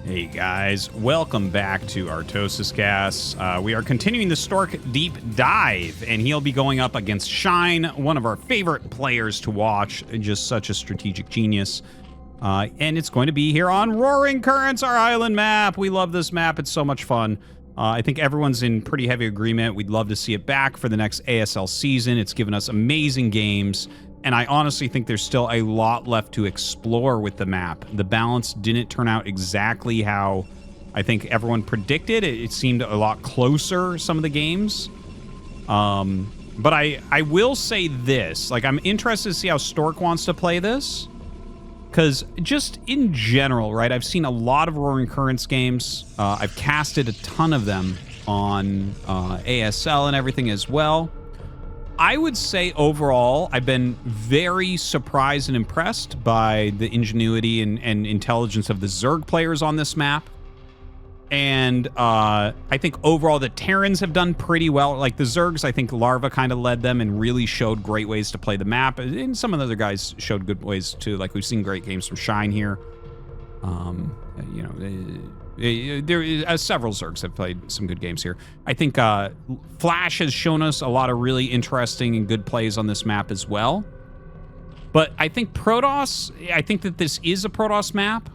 Hey guys, welcome back to ArtosisCasts. We are continuing the Stork deep dive, and he'll be going up against Shine, one of our favorite players to watch, just such a strategic genius. And it's going to be here on Roaring Currents, our island map. We love this map. It's so much fun. I think everyone's in pretty heavy agreement. We'd love to see it back for the next ASL season. It's given us amazing games. And I honestly think there's still a lot left to explore with the map. The balance didn't turn out exactly how I think everyone predicted. It seemed a lot closer, some of the games. But I will say this. Like, I'm interested to see how Stork wants to play this. Because just in general, right, I've seen a lot of Roaring Currents games. I've casted a ton of them on ASL and everything as well. I would say overall, I've been very surprised and impressed by the ingenuity and intelligence of the Zerg players on this map. And I think overall the Terrans have done pretty well. Like the Zergs, I think Larva kind of led them and really showed great ways to play the map. And some of the other guys showed good ways too. Like we've seen great games from Shine here. You know, several Zergs have played some good games here. I think Flash has shown us a lot of really interesting and good plays on this map as well. But I think Protoss, I think that this is a Protoss map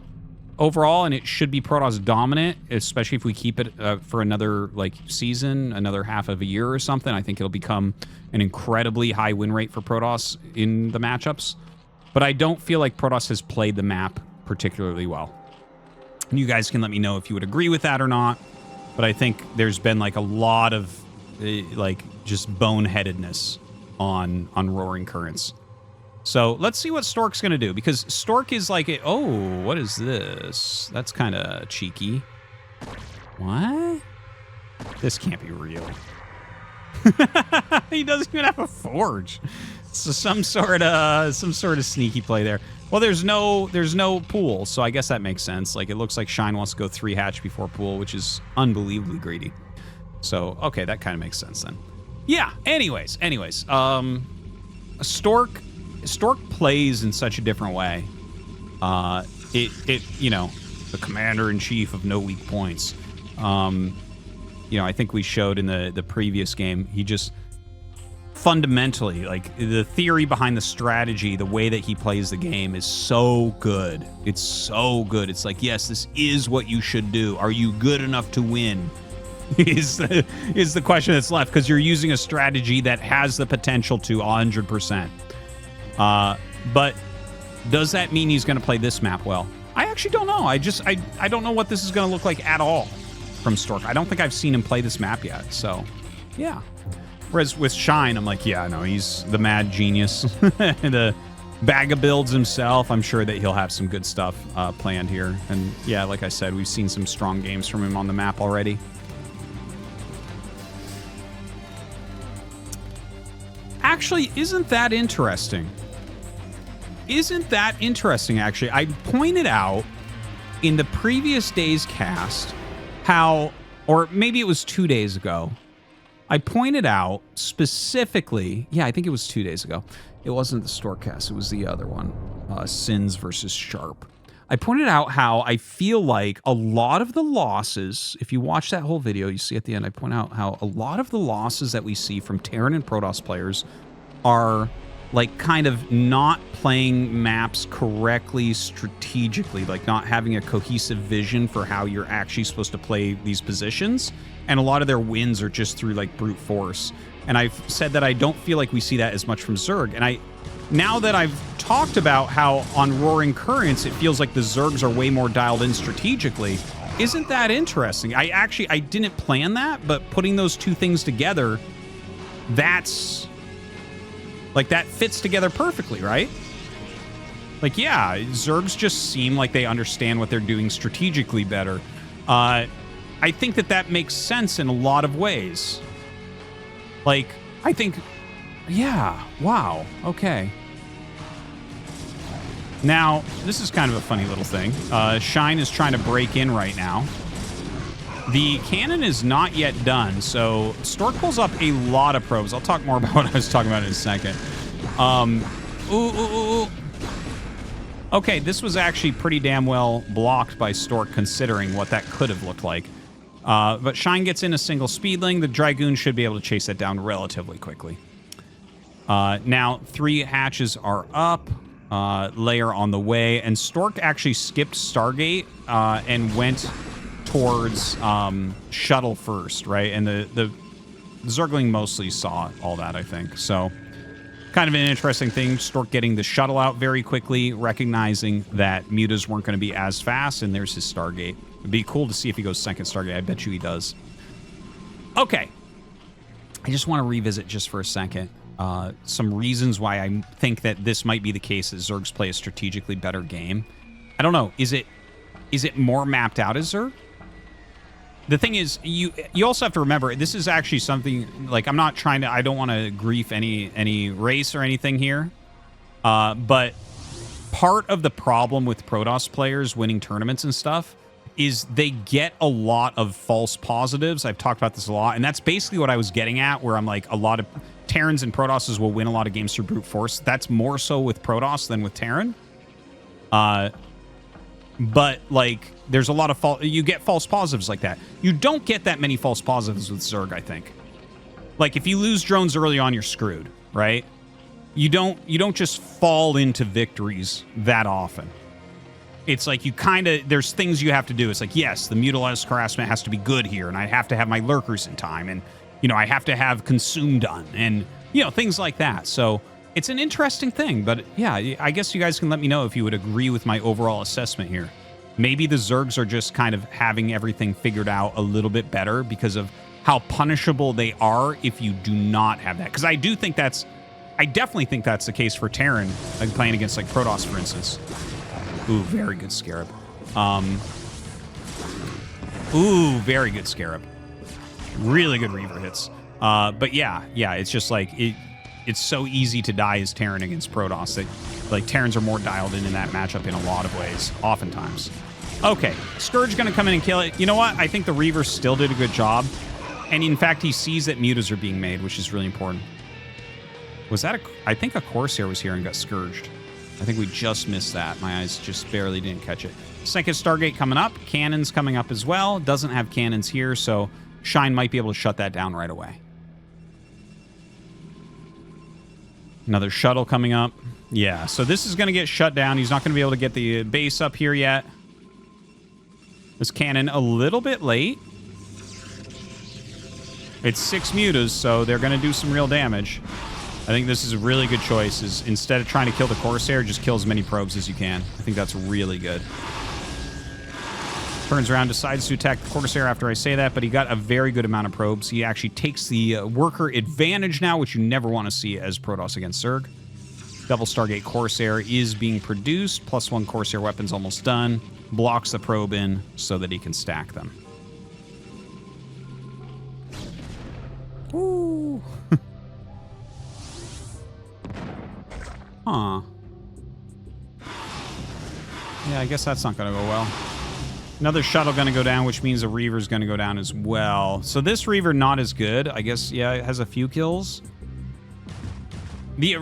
overall, and it should be Protoss dominant, especially if we keep it for another like season, another half of a year or something. I think it'll become an incredibly high win rate for Protoss in the matchups. But I don't feel like Protoss has played the map particularly well. And you guys can let me know if you would agree with that or not. But I think there's been like a lot of like just boneheadedness on Roaring Currents. So let's see what Stork's going to do, because Stork is like, oh, what is this? That's kind of cheeky. What? This can't be real. He doesn't even have a forge. So some sort of sneaky play there. Well, there's no pool, so I guess that makes sense. Like, it looks like Shine wants to go 3 hatch before pool, which is unbelievably greedy. So, okay, that kind of makes sense then. Yeah, anyways. Stork plays in such a different way. You know, the commander-in-chief of no weak points. You know, I think we showed in the previous game, he just fundamentally, like, the theory behind the strategy, the way that he plays the game is so good. It's so good. It's like, yes, this is what you should do. Are you good enough to win? is the question that's left, because you're using a strategy that has the potential to 100%. But does that mean he's going to play this map well? I actually don't know. I don't know what this is going to look like at all from Stork. I don't think I've seen him play this map yet. So, yeah. Whereas with Shine, I'm like, yeah, no, he's the mad genius. The bag of builds himself. I'm sure that he'll have some good stuff planned here. And yeah, like I said, we've seen some strong games from him on the map already. Actually, isn't that interesting? Isn't that interesting, actually? I pointed out in the previous day's cast how, or maybe it was 2 days ago, I pointed out specifically, yeah, I think it was 2 days ago. It wasn't the Stork cast, it was the other one, Sins versus Sharp. I pointed out how I feel like a lot of the losses, if you watch that whole video, you see at the end, I point out how a lot of the losses that we see from Terran and Protoss players are like kind of not playing maps correctly strategically, like not having a cohesive vision for how you're actually supposed to play these positions. And a lot of their wins are just through like brute force. And I've said that I don't feel like we see that as much from Zerg. And now that I've talked about how on Roaring Currents, it feels like the Zergs are way more dialed in strategically. Isn't that interesting? I didn't plan that, but putting those two things together, that's like, that fits together perfectly, right? Like, yeah, Zergs just seem like they understand what they're doing strategically better. I think that makes sense in a lot of ways. Like, I think, yeah, wow, okay. Now, this is kind of a funny little thing. Shine is trying to break in right now. The cannon is not yet done, so Stork pulls up a lot of probes. I'll talk more about what I was talking about in a second. Okay, this was actually pretty damn well blocked by Stork, considering what that could have looked like. But Shine gets in a single speedling. The Dragoon should be able to chase that down relatively quickly. Now, 3 hatches are up. Layer on the way. And Stork actually skipped Stargate and went towards Shuttle first, right? And the Zergling mostly saw all that, I think. So, kind of an interesting thing. Stork getting the Shuttle out very quickly, recognizing that mutas weren't going to be as fast, and there's his Stargate. It'd be cool to see if he goes second Stargate. I bet you he does. Okay. I just want to revisit just for a second some reasons why I think that this might be the case that Zergs play a strategically better game. I don't know. Is it more mapped out as Zerg? The thing is, you also have to remember, this is actually something, like, I'm not trying to, I don't want to grief any race or anything here, but part of the problem with Protoss players winning tournaments and stuff is they get a lot of false positives. I've talked about this a lot, and that's basically what I was getting at, where I'm like, a lot of Terrans and Protosses will win a lot of games through brute force. That's more so with Protoss than with Terran. But, like, there's a lot of you get false positives like that. You don't get that many false positives with Zerg, I think. Like, if you lose drones early on, you're screwed, right? You don't just fall into victories that often. It's like you kind of, there's things you have to do. It's like, yes, the mutalised harassment has to be good here, and I have to have my lurkers in time, and, you know, I have to have consume done, and, you know, things like that. So it's an interesting thing, but yeah, I guess you guys can let me know if you would agree with my overall assessment here. Maybe the Zergs are just kind of having everything figured out a little bit better because of how punishable they are if you do not have that. Because I definitely think that's the case for Terran, like playing against like Protoss, for instance. Ooh, very good Scarab. Ooh, very good Scarab. Really good Reaver hits. But yeah, it's just like it's so easy to die as Terran against Protoss that, like, Terrans are more dialed in that matchup in a lot of ways, oftentimes. Okay, Scourge going to come in and kill it. You know what? I think the Reaver still did a good job. And in fact, he sees that mutas are being made, which is really important. Was that I think a Corsair was here and got Scourged. I think we just missed that. My eyes just barely didn't catch it. Second Stargate coming up. Cannons coming up as well. Doesn't have cannons here, so Shine might be able to shut that down right away. Another shuttle coming up. Yeah, so this is going to get shut down. He's not going to be able to get the base up here yet. This cannon a little bit late. It's 6 mutas, so they're going to do some real damage. I think this is a really good choice. Is instead of trying to kill the Corsair, just kill as many probes as you can. I think that's really good. Turns around, decides to attack the Corsair after I say that, but he got a very good amount of probes. He actually takes the worker advantage now, which you never want to see as Protoss against Zerg. Double Stargate Corsair is being produced. +1 Corsair weapon's almost done. Blocks the probe in so that he can stack them. Ooh. Huh. Yeah, I guess that's not going to go well. Another shuttle going to go down, which means a Reaver's going to go down as well. So this Reaver not as good. I guess, yeah, it has a few kills. The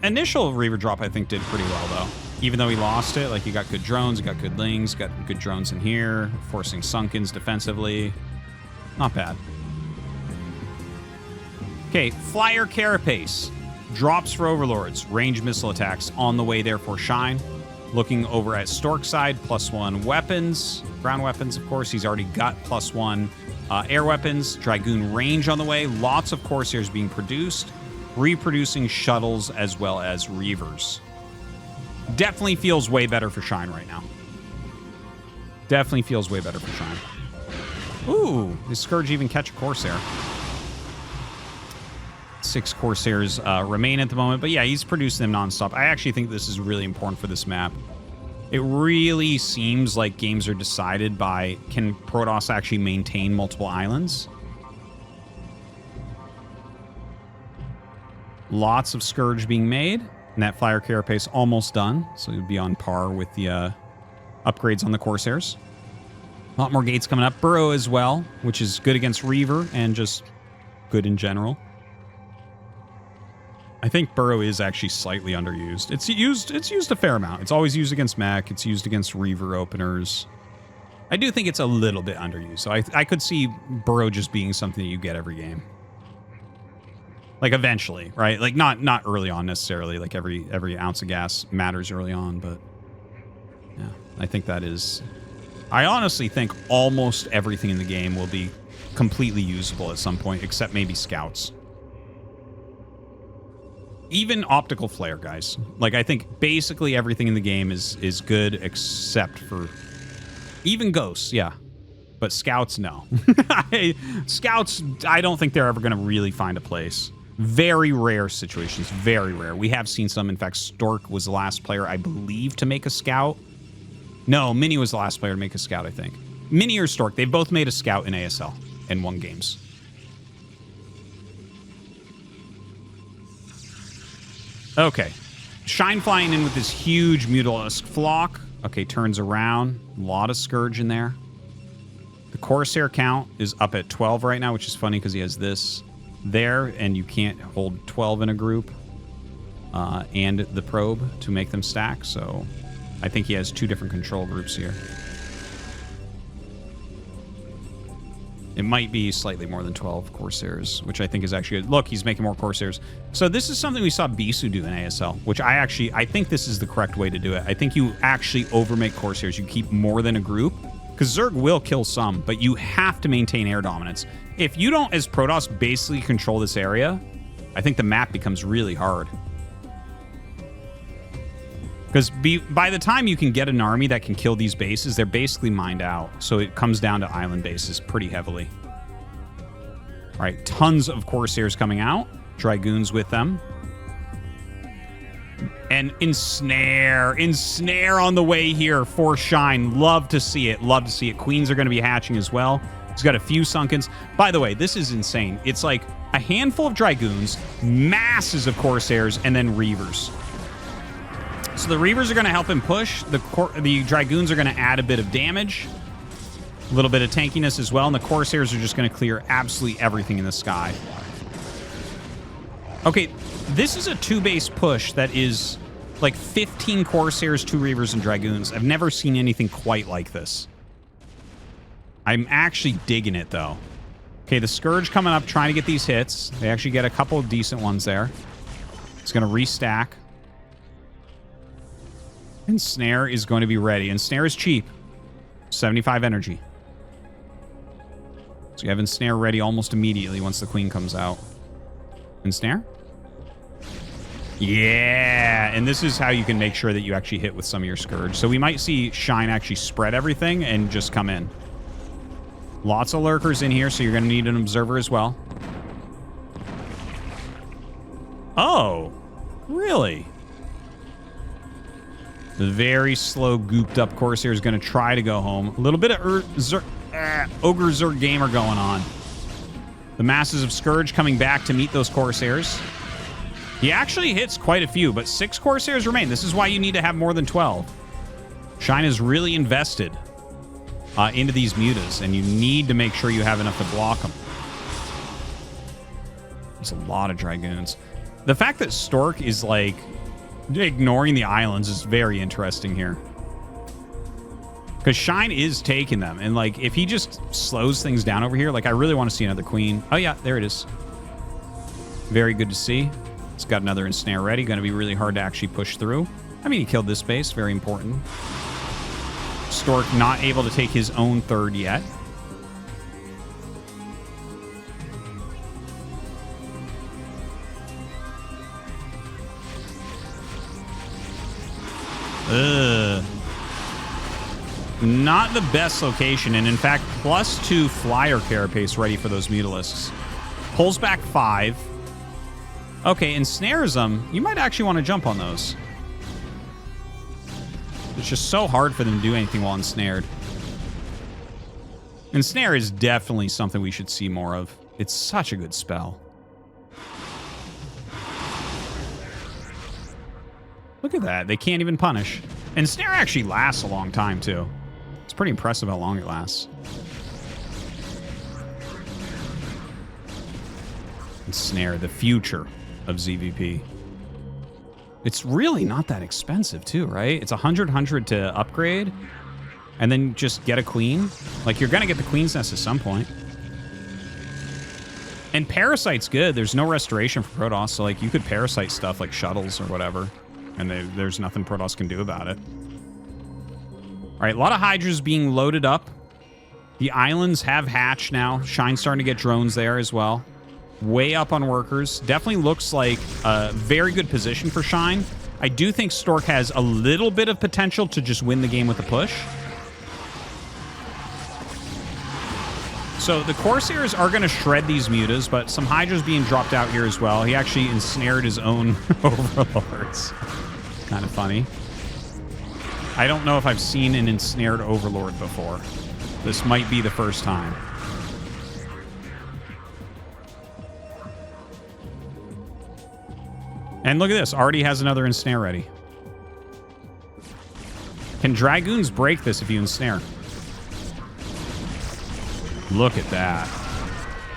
initial Reaver drop, I think, did pretty well, though. Even though he lost it, like, he got good drones, he got good lings, got good drones in here, forcing Sunkens defensively. Not bad. Okay, Flyer Carapace. Drops for Overlords. Range missile attacks on the way there for Shine. Looking over at Stork side, +1 weapons. Ground weapons, of course. He's already got +1 air weapons. Dragoon range on the way. Lots of Corsairs being produced. Reproducing shuttles as well as Reavers. Definitely feels way better for Shine right now. Definitely feels way better for Shine. Ooh, does Scourge even catch a Corsair? 6 Corsairs remain at the moment, but yeah, he's producing them nonstop. I actually think this is really important for this map. It really seems like games are decided by, can Protoss actually maintain multiple islands? Lots of Scourge being made, and that Flyer Carapace almost done, so he'll be on par with the upgrades on the Corsairs. A lot more gates coming up. Burrow as well, which is good against Reaver and just good in general. I think Burrow is actually slightly underused. It's used a fair amount. It's always used against mech. It's used against Reaver openers. I do think it's a little bit underused. So I could see Burrow just being something that you get every game. Like eventually, right? Like not early on necessarily. Like every ounce of gas matters early on, but yeah, I think that is. I honestly think almost everything in the game will be completely usable at some point, except maybe scouts. Even optical flare, guys. Like I think basically everything in the game is good except for even ghosts, yeah. But scouts, no. Scouts, I don't think they're ever going to really find a place. Very rare situations, very rare. We have seen some. In fact, Stork was the last player, I believe, to make a scout. No, Mini was the last player to make a scout, I think. Mini or Stork, they both made a scout in ASL and won games. Okay. Shine flying in with this huge Mutalisk flock. Okay, turns around. A lot of Scourge in there. The Corsair count is up at 12 right now, which is funny because he has this there, and you can't hold 12 in a group and the probe to make them stack, so I think he has two different control groups here. It might be slightly more than 12 Corsairs, which I think is actually good. Look, he's making more Corsairs. So this is something we saw Bisu do in ASL, which I think this is the correct way to do it. I think you actually overmake Corsairs. You keep more than a group, because Zerg will kill some, but you have to maintain air dominance. If you don't, as Protoss, basically control this area, I think the map becomes really hard. Because by the time you can get an army that can kill these bases, they're basically mined out. So it comes down to island bases pretty heavily. All right, tons of Corsairs coming out. Dragoons with them. And Insnare on the way here for Shine. Love to see it. Love to see it. Queens are going to be hatching as well. He's got a few Sunkens. By the way, this is insane. It's like a handful of Dragoons, masses of Corsairs, and then Reavers. So the Reavers are going to help him push. The Dragoons are going to add a bit of damage. A little bit of tankiness as well. And the Corsairs are just going to clear absolutely everything in the sky. Okay, this is a two-base push that is like 15 Corsairs, 2 Reavers, and Dragoons. I've never seen anything quite like this. I'm actually digging it, though. Okay, the Scourge coming up, trying to get these hits. They actually get a couple of decent ones there. It's going to restack. And Snare is going to be ready. And Snare is cheap. 75 energy. So you have Insnare ready almost immediately once the Queen comes out. Insnare? Yeah, and this is how you can make sure that you actually hit with some of your Scourge. So we might see Shine actually spread everything and just come in. Lots of Lurkers in here, so you're going to need an Observer as well. Oh, really? The very slow, gooped-up Corsair is going to try to go home. A little bit of Ogre Zerg Gamer going on. The masses of Scourge coming back to meet those Corsairs. He actually hits quite a few, but 6 Corsairs remain. This is why you need to have more than 12. Shine is really invested into these mutas, and you need to make sure you have enough to block them. There's a lot of Dragoons. The fact that Stork is, like, ignoring the islands is very interesting here. Because Shine is taking them, and, like, if he just slows things down over here, like, I really want to see another Queen. Oh, yeah, there it is. Very good to see. It's got another Insnare ready. Going to be really hard to actually push through. I mean, he killed this base. Very important. Stork not able to take his own third yet. Not the best location. And in fact, +2 flyer carapace ready for those Mutalisks. Pulls back 5. Okay, ensnares them. You might actually want to jump on those. It's just so hard for them to do anything while ensnared. Insnare is definitely something we should see more of. It's such a good spell. Look at that. They can't even punish. Insnare actually lasts a long time, too. It's pretty impressive how long it lasts. Insnare, the future. of ZVP. It's really not that expensive too, right? It's 100 to upgrade and then just get a queen. Like, you're going to get the queen's nest at some point. And Parasite's good. There's no restoration for Protoss, so like you could Parasite stuff like shuttles or whatever, and there's nothing Protoss can do about it. All right, a lot of Hydras being loaded up. The islands have hatched now. Shine's starting to get drones there as well. Way up on workers. Definitely looks like a very good position for Shine. I do think Stork has a little bit of potential to just win the game with a push. So the Corsairs are going to shred these mutas, but some Hydras being dropped out here as well. He actually ensnared his own overlords. Kind of funny. I don't know if I've seen an ensnared overlord before. This might be the first time. And look at this. Already has another ensnare ready. Can Dragoons break this if you ensnare? Look at that.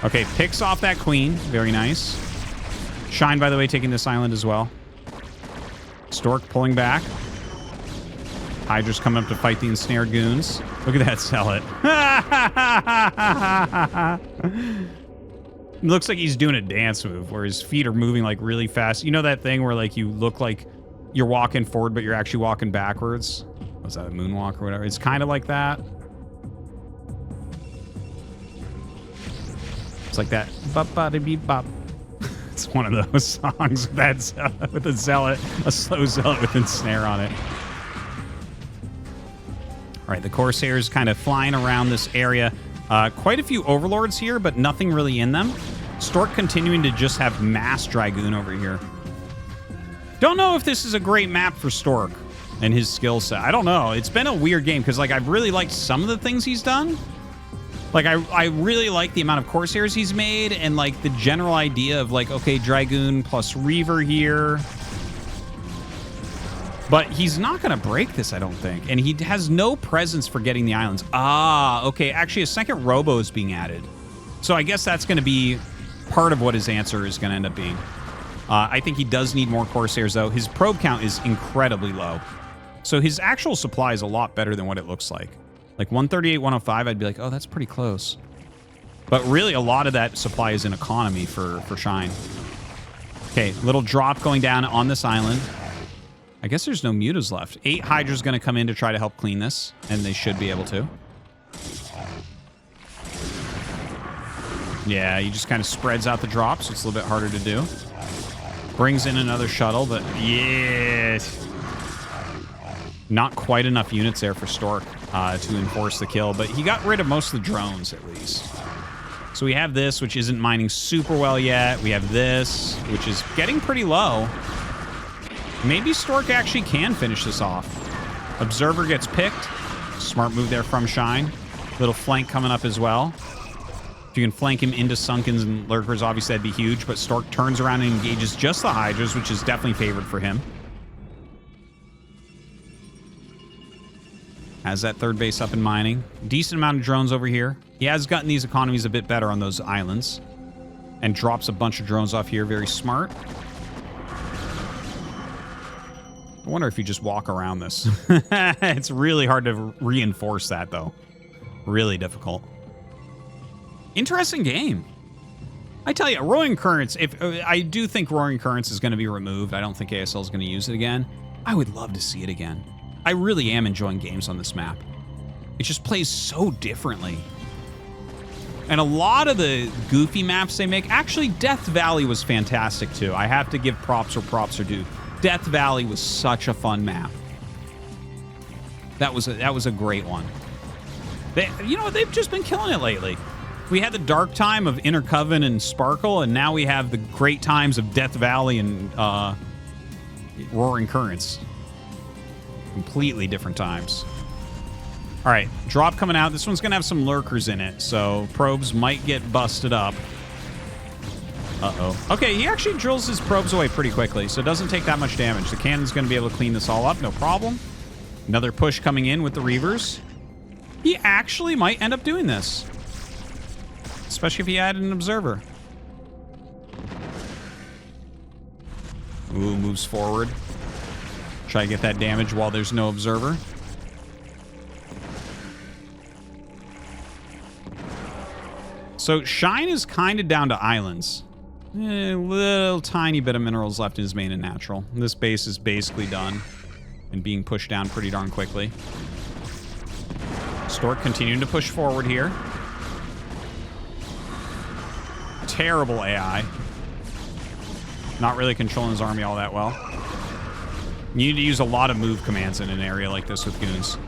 Okay, picks off that queen. Very nice. Shine, by the way, taking this island as well. Stork pulling back. Hydra's coming up to fight the ensnared goons. Look at that zealot. Looks like he's doing a dance move where his feet are moving like really fast. You know that thing where like you look like you're walking forward, but you're actually walking backwards? Was that a moonwalk or whatever? It's kind of like that. It's like that. Bop-ba-da-beep-bop. It's one of those songs with that zealot, with a zealot, a slow zealot with ensnare on it. All right, the Corsairs kind of flying around this area. Quite a few overlords here, but nothing really in them. Stork continuing to just have mass Dragoon over here. Don't know if this is a great map for Stork and his skill set. I don't know. It's been a weird game because like I've really liked some of the things he's done. Like I really like the amount of Corsairs he's made and like the general idea of like, okay, Dragoon plus Reaver here. But he's not going to break this, I don't think. And he has no presence for getting the islands. Ah, okay. Actually, a second Robo is being added. So I guess that's going to be part of what his answer is going to end up being. I think he does need more Corsairs, though. His probe count is incredibly low. So his actual supply is a lot better than what it looks like. Like 138, 105, I'd be like, oh, that's pretty close. But really, a lot of that supply is in economy for Shine. Okay, little drop going down on this island. I guess there's no mutas left. 8 Hydra's going to come in to try to help clean this, and they should be able to. Yeah, he just kind of spreads out the drops, so it's a little bit harder to do. Brings in another shuttle, but yes. Not quite enough units there for Stork to enforce the kill, but he got rid of most of the drones, at least. So we have this, which isn't mining super well yet. We have this, which is getting pretty low. Maybe Stork actually can finish this off. Observer gets picked. Smart move there from Shine. Little flank coming up as well. If you can flank him into Sunkens and Lurkers, obviously that'd be huge, but Stork turns around and engages just the Hydras, which is definitely favored for him. Has that third base up and mining. Decent amount of drones over here. He has gotten these economies a bit better on those islands. And drops a bunch of drones off here. Very smart. I wonder if you just walk around this. It's really hard to reinforce that, though. Really difficult. Interesting game. I tell you, Roaring Currents, if I do think Roaring Currents is going to be removed. I don't think ASL is going to use it again. I would love to see it again. I really am enjoying games on this map. It just plays so differently. And a lot of the goofy maps they make, actually Death Valley was fantastic too. I have to give props where props are due. Death Valley was such a fun map. That was a great one. You know, they've just been killing it lately. We had the dark time of Inner Coven and Sparkle, and now we have the great times of Death Valley and Roaring Currents. Completely different times. All right, drop coming out. This one's going to have some lurkers in it, so probes might get busted up. Uh-oh. Okay, he actually drills his probes away pretty quickly, so it doesn't take that much damage. The cannon's going to be able to clean this all up, no problem. Another push coming in with the Reavers. He actually might end up doing this. Especially if he added an observer. Ooh, moves forward. Try to get that damage while there's no observer. So Shine is kind of down to islands. A little tiny bit of minerals left in his main and natural. This base is basically done and being pushed down pretty darn quickly. Stork continuing to push forward here. Terrible AI. Not really controlling his army all that well. You need to use a lot of move commands in an area like this with goons.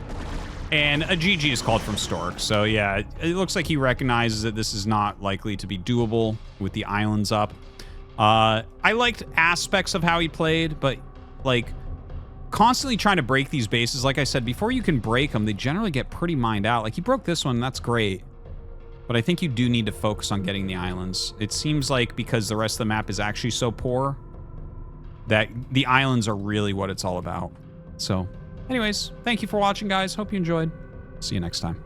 And a GG is called from Stork. So yeah, it looks like he recognizes that this is not likely to be doable with the islands up. I liked aspects of how he played, but like constantly trying to break these bases. Like I said, before you can break them, they generally get pretty mined out. Like he broke this one, that's great. But I think you do need to focus on getting the islands. It seems like because the rest of the map is actually so poor that the islands are really what it's all about. So anyways, thank you for watching, guys. Hope you enjoyed. See you next time.